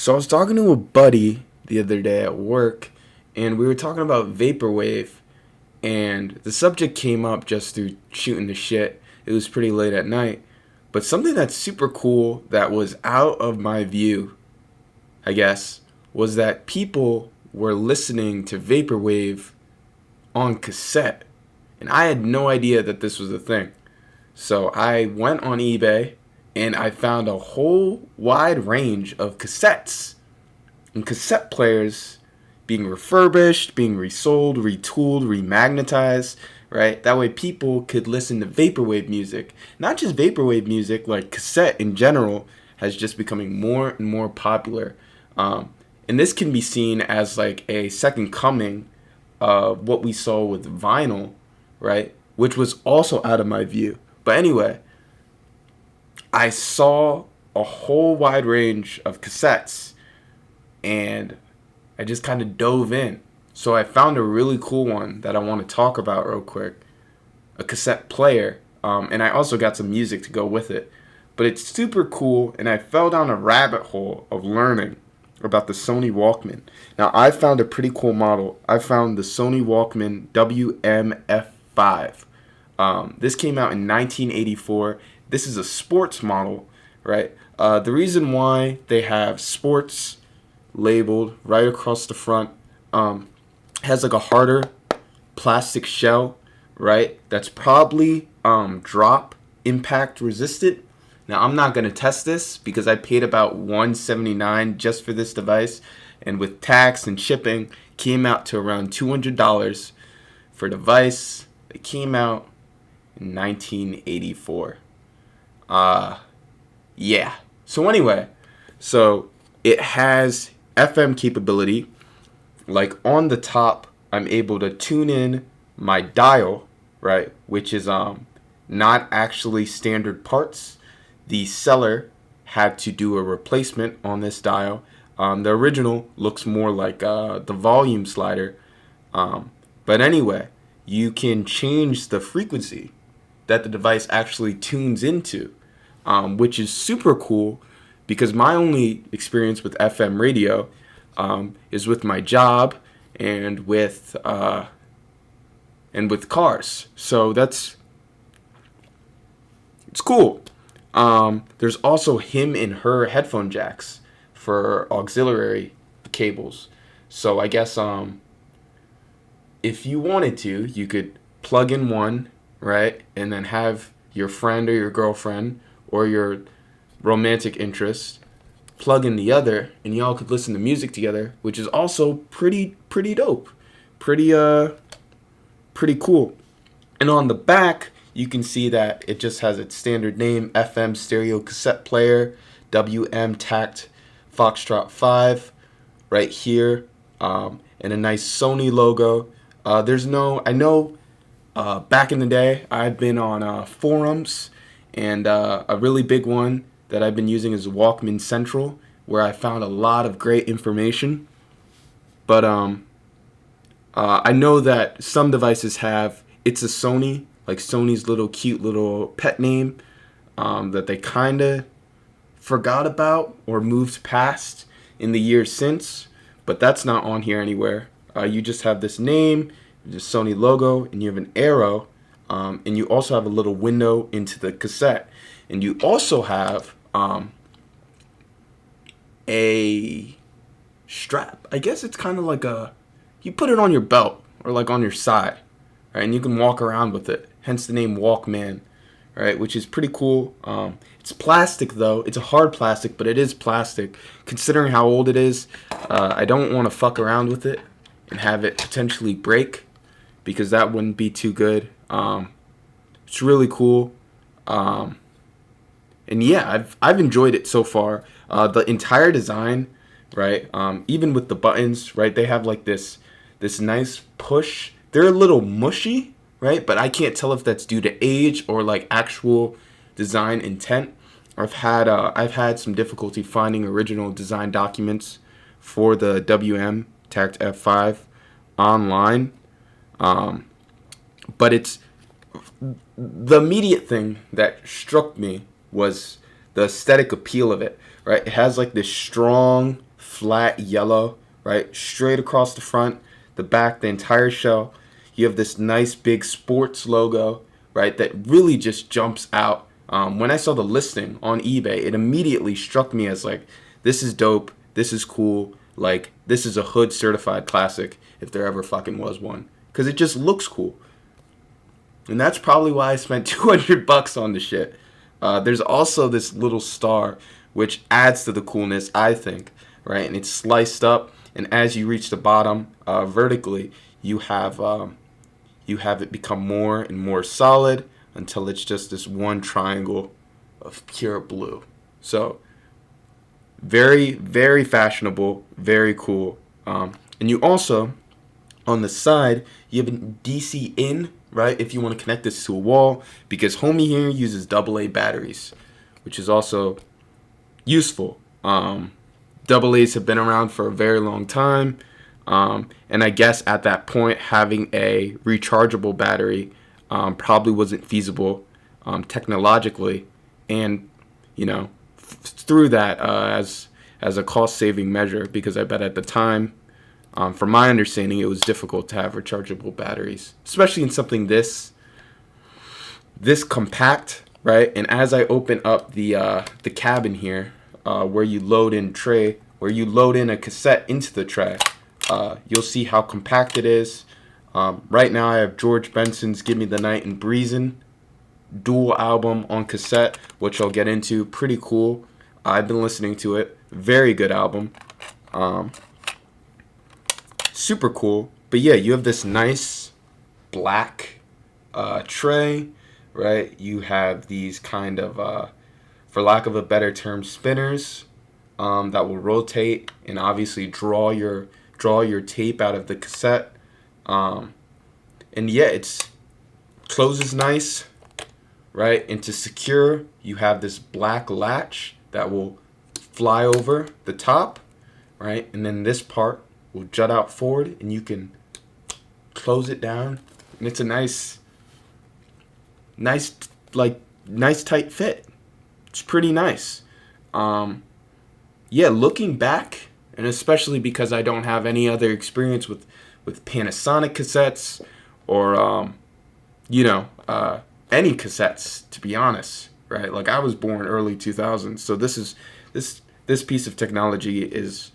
So I was talking to a buddy the other day at work, and we were talking about vaporwave, and the subject came up just through shooting the shit. It was pretty late at night, but something that's super cool that was out of my view, I guess, was that people were listening to vaporwave on cassette, and I had no idea that this was a thing. So I went on eBay and I found a whole wide range of cassettes and cassette players being refurbished, being resold, retooled, remagnetized, right? That way people could listen to vaporwave music. Not just vaporwave music, like cassette in general has just becoming more and more popular. And this can be seen as like a second coming of what we saw with vinyl, right? Which was also out of my view. But anyway, I saw a whole wide range of cassettes and I just kind of dove in. So I found a really cool one that I want to talk about real quick, a cassette player. And I also got some music to go with it. But it's super cool, and I fell down a rabbit hole of learning about the Sony Walkman. Now, I found a pretty cool model. I found the Sony Walkman WM-F5. This came out in 1984. This is a sports model, right? The reason why they have sports labeled right across the front has like a harder plastic shell, right? That's probably drop impact resistant. Now, I'm not going to test this because I paid about $179 just for this device, and with tax and shipping came out to around $200 for a device that came out in 1984. Yeah. So anyway, so it has FM capability. Like on the top, I'm able to tune in my dial, right, which is not actually standard parts. The seller had to do a replacement on this dial. The original looks more like the volume slider. But anyway, you can change the frequency that the device actually tunes into, which is super cool because my only experience with FM radio is with my job and with cars. So it's cool. There's also him and her headphone jacks for auxiliary cables. So I guess if you wanted to, you could plug in one, right, and then have your friend or your girlfriend or your romantic interest plug in the other, and y'all could listen to music together, which is also pretty dope, pretty cool. And on the back, you can see that it just has its standard name, FM stereo cassette player, WM Tact Foxtrot 5, right here, and a nice Sony logo. I know back in the day, I've been on forums, and a really big one that I've been using is Walkman Central, where I found a lot of great information. But I know that some devices have, it's a Sony, like Sony's little cute little pet name that they kind of forgot about or moved past in the years since, but that's not on here anywhere. You just have this name, the Sony logo, and you have an arrow, and you also have a little window into the cassette, and you also have a strap. I guess it's kind of like you put it on your belt or like on your side, right? And you can walk around with it. Hence the name Walkman, right? Which is pretty cool. It's plastic though. It's a hard plastic, but it is plastic. Considering how old it is, I don't want to fuck around with it and have it potentially break because that wouldn't be too good. It's really cool. And yeah, I've enjoyed it so far. The entire design, right? Even with the buttons, right? They have like this nice push. They're a little mushy, right? But I can't tell if that's due to age or like actual design intent. I've had some difficulty finding original design documents for the WM Tact F5 online. But it's the immediate thing that struck me was the aesthetic appeal of it, right? It has like this strong flat yellow, right? Straight across the front, the back, the entire shell. You have this nice big sports logo, right? That really just jumps out. When I saw the listing on eBay, it immediately struck me as like, this is dope. This is cool. Like, this is a hood certified classic if there ever fucking was one. Because it just looks cool. And that's probably why I spent $200 on the shit. There's also this little star, which adds to the coolness, I think, right? And it's sliced up, and as you reach the bottom vertically, you have it become more and more solid until it's just this one triangle of pure blue. So very, very fashionable, very cool. And you also, on the side, you have a DC in, right, if you want to connect this to a wall, because homie here uses AA batteries, which is also useful. AA's have been around for a very long time, and I guess at that point having a rechargeable battery probably wasn't feasible technologically, and through that as a cost-saving measure, because I bet at the time, from my understanding, it was difficult to have rechargeable batteries, especially in something this compact, right? And as I open up the cabin here, where you load in a cassette into the tray, you'll see how compact it is. Right now, I have George Benson's "Give Me the Night" and "Breezin'" dual album on cassette, which I'll get into. Pretty cool. I've been listening to it. Very good album. Super cool. But yeah, you have this nice black tray, right? You have these kind of, for lack of a better term, spinners that will rotate and obviously draw your tape out of the cassette. And yeah, it's closes nice, right? And to secure, you have this black latch that will fly over the top, right? And then this part will jut out forward, and you can close it down, and it's a nice tight fit. It's pretty nice. Yeah, looking back, and especially because I don't have any other experience with Panasonic cassettes or any cassettes, to be honest, right? Like, I was born early 2000s, so this piece of technology is,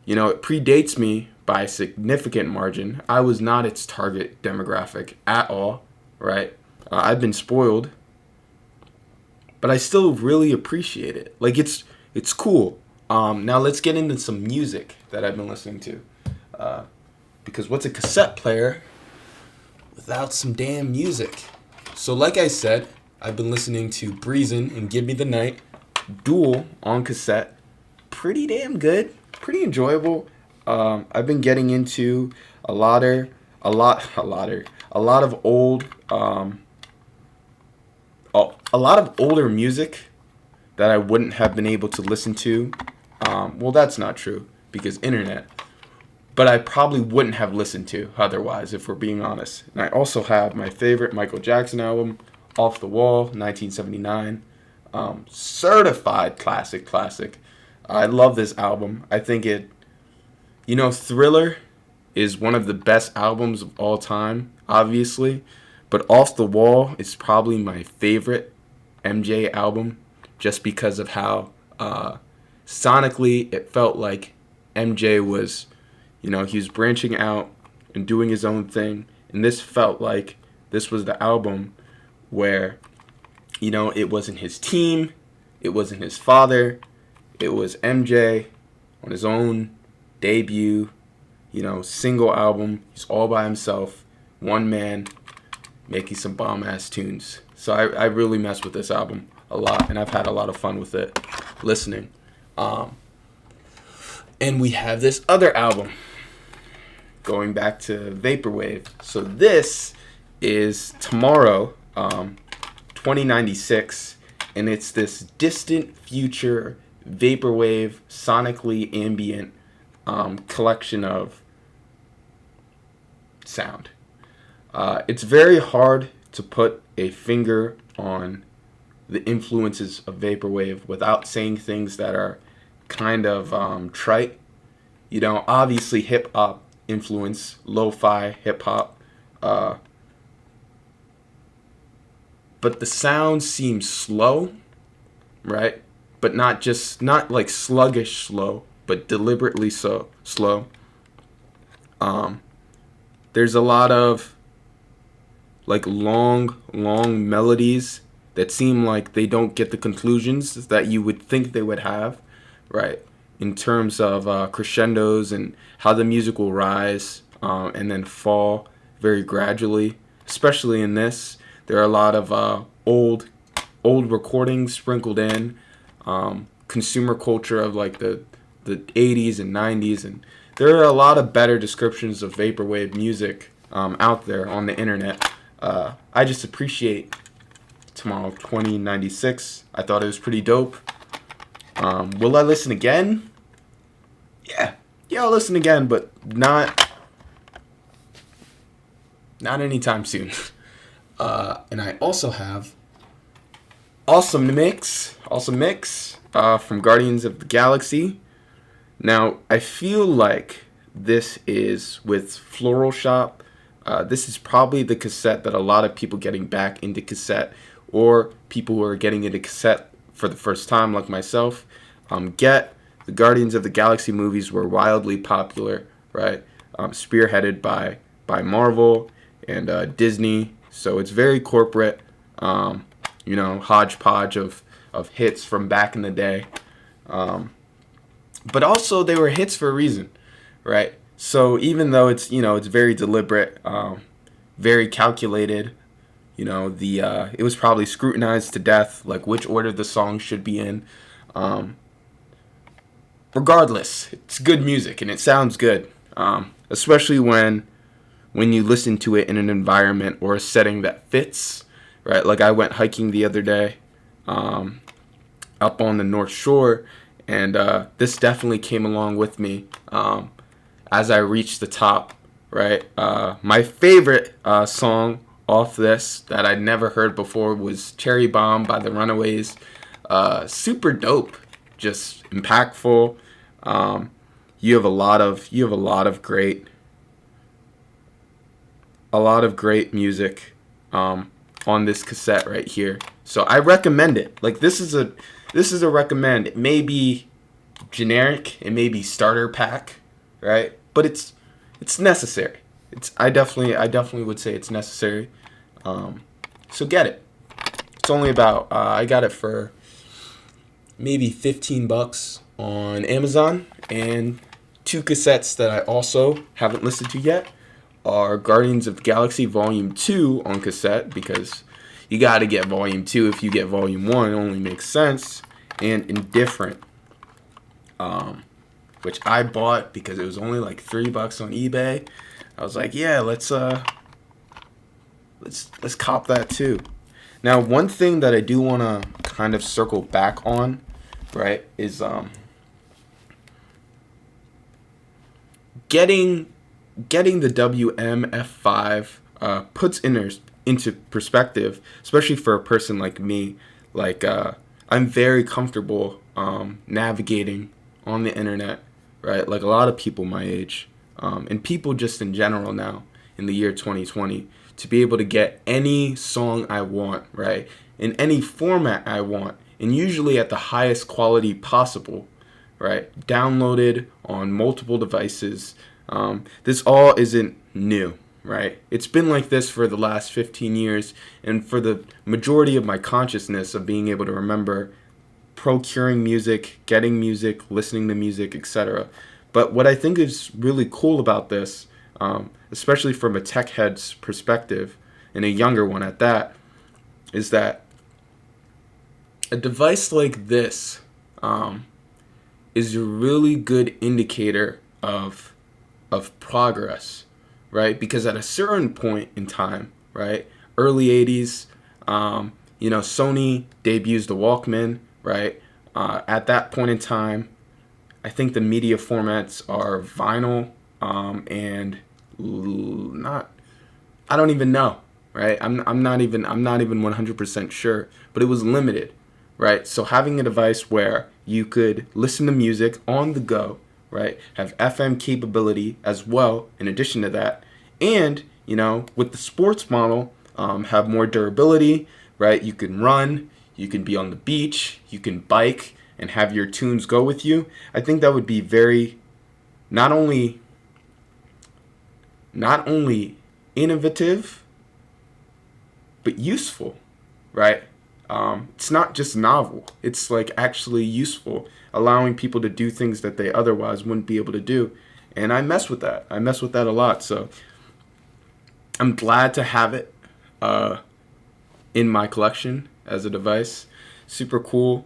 it predates me by a significant margin. I was not its target demographic at all, right? I've been spoiled, but I still really appreciate it. Like, it's cool. Now let's get into some music that I've been listening to. Because what's a cassette player without some damn music? So like I said, I've been listening to "Breezin'" and "Give Me the Night" dual on cassette. Pretty damn good. Pretty enjoyable. I've been getting into a lot of older music that I wouldn't have been able to listen to. Well, that's not true because internet. But I probably wouldn't have listened to otherwise, if we're being honest. And I also have my favorite Michael Jackson album, "Off the Wall," 1979. Certified classic. I love this album. I think Thriller is one of the best albums of all time, obviously. But "Off the Wall" is probably my favorite MJ album, just because of how sonically it felt like MJ was, he was branching out and doing his own thing. And this felt like this was the album where, it wasn't his team, it wasn't his father, it was MJ on his own debut, single album. He's all by himself, one man, making some bomb-ass tunes. So I really mess with this album a lot, and I've had a lot of fun with it, listening. And we have this other album, going back to Vaporwave. So this is Tomorrow, 2096, and it's this distant future Vaporwave, sonically ambient collection of sound. It's very hard to put a finger on the influences of Vaporwave without saying things that are kind of trite. You know, obviously hip hop influence, lo-fi hip hop, uh, but the sound seems slow, right? But not like sluggish slow, but deliberately so slow. Um, there's a lot of like long melodies that seem like they don't get the conclusions that you would think they would have, right? In terms of crescendos and how the music will rise and then fall very gradually. Especially in this, there are a lot of old recordings sprinkled in, consumer culture of like the 80s and 90s, and there are a lot of better descriptions of vaporwave music out there on the internet. I just appreciate Tomorrow 2096. I thought it was pretty dope. Will I listen again? Yeah, I'll listen again, but not anytime soon. And I also have Awesome Mix from Guardians of the Galaxy. Now, I feel like this is with Floral Shop. This is probably the cassette that a lot of people getting back into cassette, or people who are getting into cassette for the first time, like myself, get. The Guardians of the Galaxy movies were wildly popular, right? Spearheaded by Marvel and Disney. So it's very corporate, hodgepodge of hits from back in the day. But also they were hits for a reason, right? So even though it's very deliberate, very calculated, it was probably scrutinized to death, like which order the song should be in. Regardless, it's good music and it sounds good, especially when you listen to it in an environment or a setting that fits, right? Like I went hiking the other day, up on the North Shore, and this definitely came along with me as I reached the top, right? My favorite song off this that I'd never heard before was Cherry Bomb by the Runaways. Super dope, just impactful. You have a lot of great music on this cassette right here. So I recommend it. Like this is a recommend. It may be generic, it may be starter pack, right? But it's necessary. I definitely would say it's necessary. So get it. It's only about I got it for maybe $15 on Amazon, and two cassettes that I also haven't listened to yet are Guardians of the Galaxy Volume 2 on cassette, because you got to get Volume 2 if you get Volume 1. It only makes sense. And Indifferent, which I bought because it was only like $3 on eBay. I was like, yeah, let's cop that too. Now, one thing that I do want to kind of circle back on, right, is getting the WM-F5 puts into perspective, especially for a person like me. Like I'm very comfortable navigating on the internet, right? Like a lot of people my age, and people just in general now in the year 2020, to be able to get any song I want, right, in any format I want, and usually at the highest quality possible, right, downloaded on multiple devices. This all isn't new, right? It's been like this for the last 15 years, and for the majority of my consciousness of being able to remember procuring music, getting music, listening to music, etc. But what I think is really cool about this, especially from a tech head's perspective, and a younger one at that, is that a device like this is a really good indicator of progress, right? Because at a certain point in time, right, early 80s, Sony debuts the Walkman, right? At that point in time, I think the media formats are vinyl and not. I don't even know, right? I'm not even 100% sure, but it was limited, right? So having a device where you could listen to music on the go, right? Have FM capability as well in addition to that. And, with the sports model, have more durability, right? You can run, you can be on the beach, you can bike and have your tunes go with you. I think that would be very, not only innovative, but useful, right? It's not just novel. It's like actually useful, allowing people to do things that they otherwise wouldn't be able to do. And I mess with that. I mess with that a lot. So I'm glad to have it in my collection as a device. Super cool.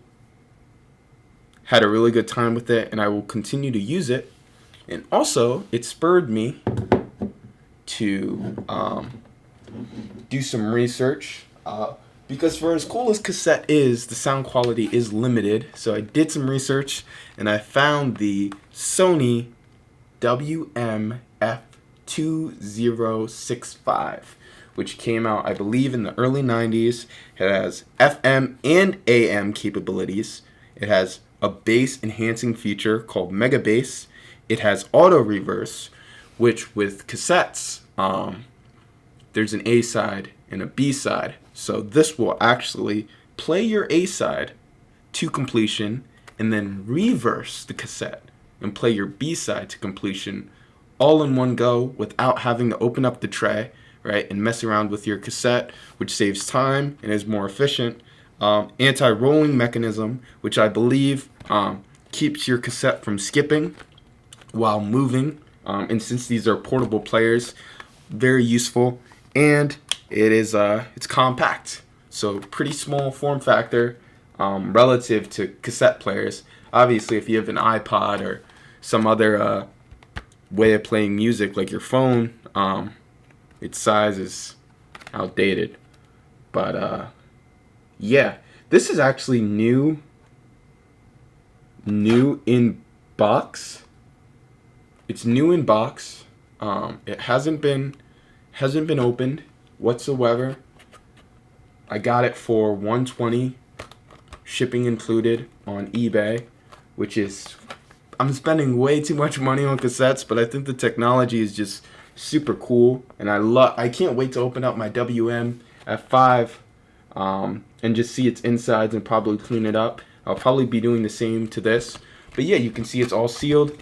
Had a really good time with it, and I will continue to use it. And also, it spurred me to do some research. Because for as cool as cassette is, the sound quality is limited. So I did some research, and I found the Sony WM-F5, which came out, I believe, in the early 90s. It has FM and AM capabilities. It has a bass enhancing feature called Mega Bass. It has auto reverse, which with cassettes, there's an A side and a B side. So this will actually play your A side to completion and then reverse the cassette and play your B side to completion all in one go without having to open up the tray, right, and mess around with your cassette, which saves time and is more efficient. Anti-rolling mechanism, which I believe keeps your cassette from skipping while moving. And since these are portable players, very useful. And it is it's compact, so pretty small form factor relative to cassette players. Obviously, if you have an iPod or some other way of playing music like your phone, its size is outdated. But yeah, this is actually new in box. It's new in box. It hasn't been opened whatsoever. I got it for $120, shipping included, on eBay, which is, I'm spending way too much money on cassettes, but I think the technology is just super cool, and I can't wait to open up my WM-F5 and just see its insides and probably clean it up. I'll probably be doing the same to this, but yeah, you can see it's all sealed.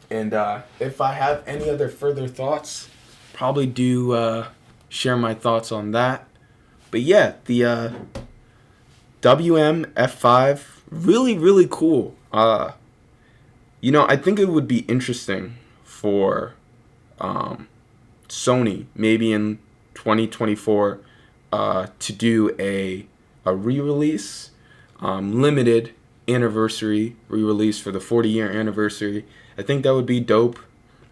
And if I have any other further thoughts, probably do share my thoughts on that. But yeah, the WM-F5, really, really cool. I think it would be interesting for Sony, maybe in 2024, to do a re-release, limited anniversary re-release for the 40-year anniversary. I think that would be dope.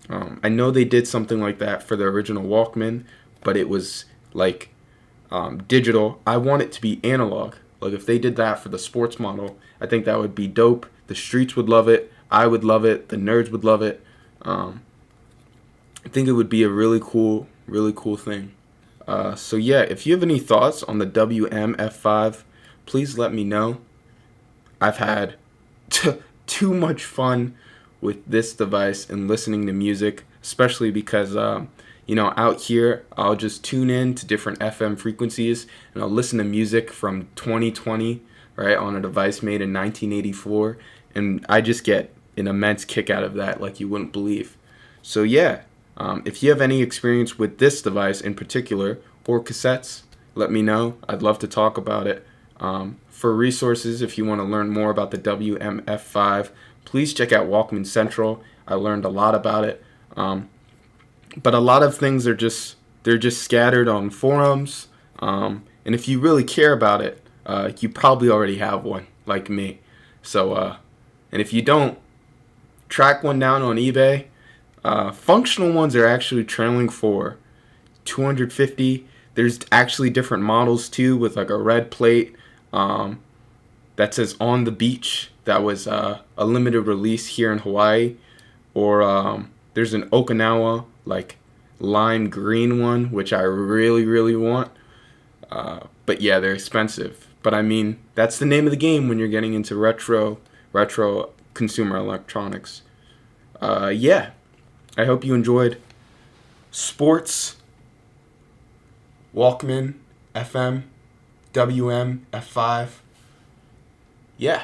I know they did something like that for the original Walkman, but it was like digital. I want it to be analog. Like if they did that for the sports model, I think that would be dope. The streets would love it. I would love it. The nerds would love it. I think it would be a really cool thing. So yeah, if you have any thoughts on the WM-F5, please let me know. I've had too much fun with this device and listening to music, especially because out here I'll just tune in to different FM frequencies and I'll listen to music from 2020, right, on a device made in 1984, and I just get an immense kick out of that like you wouldn't believe. So yeah, if you have any experience with this device in particular or cassettes, let me know. I'd love to talk about it. For resources, if you want to learn more about the WM-F5, please check out Walkman Central. I learned a lot about it. But a lot of things they're just scattered on forums. And if you really care about it, you probably already have one, like me. So, and if you don't, track one down on eBay. Functional ones are actually trailing for $250. There's actually different models too, with like a red plate that says "On the Beach." That was a limited release here in Hawaii. Or there's an Okinawa like lime green one, which I really, really want. But yeah, they're expensive. But I mean, that's the name of the game when you're getting into retro consumer electronics. Yeah, I hope you enjoyed sports, Walkman, FM, WM, F5. Yeah.